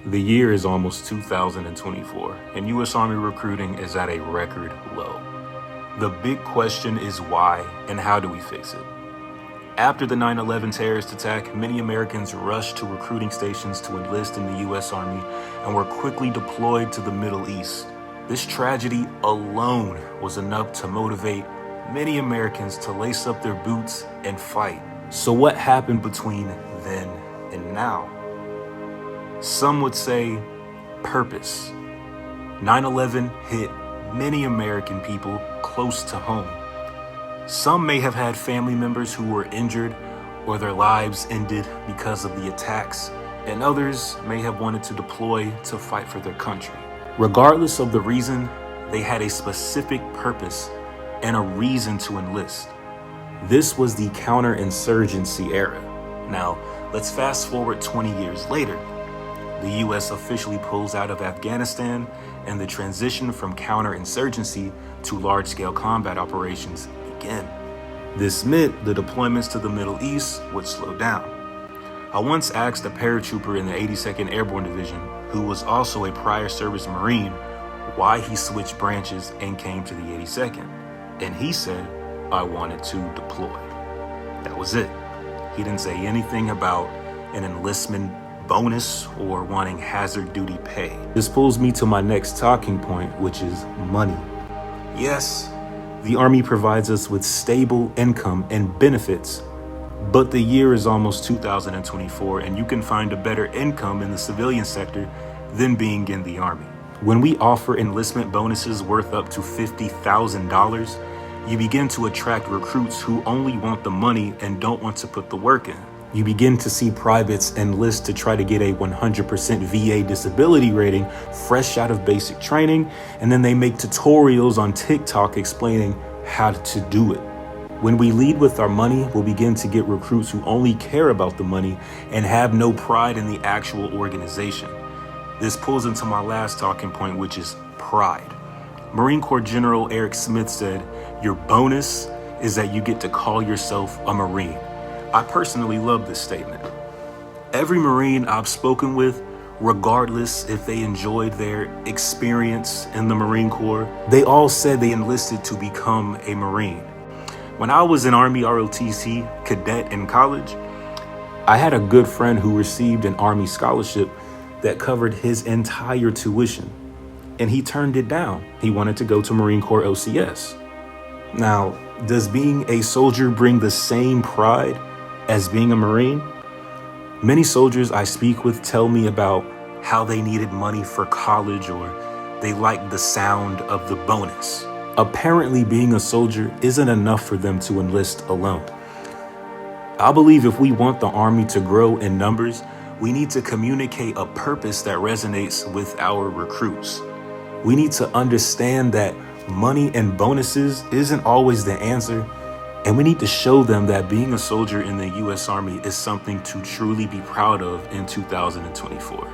The year is almost 2024, and U.S. Army recruiting is at a record low. The big question is why and how do we fix it? After the 9/11 terrorist attack, many Americans rushed to recruiting stations to enlist in the U.S. Army and were quickly deployed to the Middle East. This tragedy alone was enough to motivate many Americans to lace up their boots and fight. So what happened between then and now? Some would say purpose. 9/11 hit many American people close to home. Some may have had family members who were injured or their lives ended because of the attacks, and others may have wanted to deploy to fight for their country. Regardless of the reason, they had a specific purpose and a reason to enlist. This was the counterinsurgency era. Now, let's fast forward 20 years later. The U.S. officially pulls out of Afghanistan, and the transition from counterinsurgency to large-scale combat operations began. This meant the deployments to the Middle East would slow down. I once asked a paratrooper in the 82nd Airborne Division, who was also a prior service Marine, why he switched branches and came to the 82nd. And he said, I wanted to deploy. That was it. He didn't say anything about an enlistment bonus or wanting hazard duty pay. This pulls me to my next talking point, which is money. Yes, the Army provides us with stable income and benefits, but the year is almost 2024 and you can find a better income in the civilian sector than being in the Army. When we offer enlistment bonuses worth up to $50,000, you begin to attract recruits who only want the money and don't want to put the work in. You begin to see privates enlist to try to get a 100% VA disability rating fresh out of basic training, and then they make tutorials on TikTok explaining how to do it. When we lead with our money, we'll begin to get recruits who only care about the money and have no pride in the actual organization. This pulls into my last talking point, which is pride. Marine Corps General Eric Smith said, "Your bonus is that you get to call yourself a Marine." I personally love this statement. Every Marine I've spoken with, regardless if they enjoyed their experience in the Marine Corps, they all said they enlisted to become a Marine. When I was an Army ROTC cadet in college, I had a good friend who received an Army scholarship that covered his entire tuition, and he turned it down. He wanted to go to Marine Corps OCS. Now, does being a soldier bring the same pride as being a Marine? Many soldiers I speak with tell me about how they needed money for college or they liked the sound of the bonus. Apparently, being a soldier isn't enough for them to enlist alone. I believe if we want the Army to grow in numbers, we need to communicate a purpose that resonates with our recruits. We need to understand that money and bonuses isn't always the answer, and we need to show them that being a soldier in the U.S. Army is something to truly be proud of in 2024.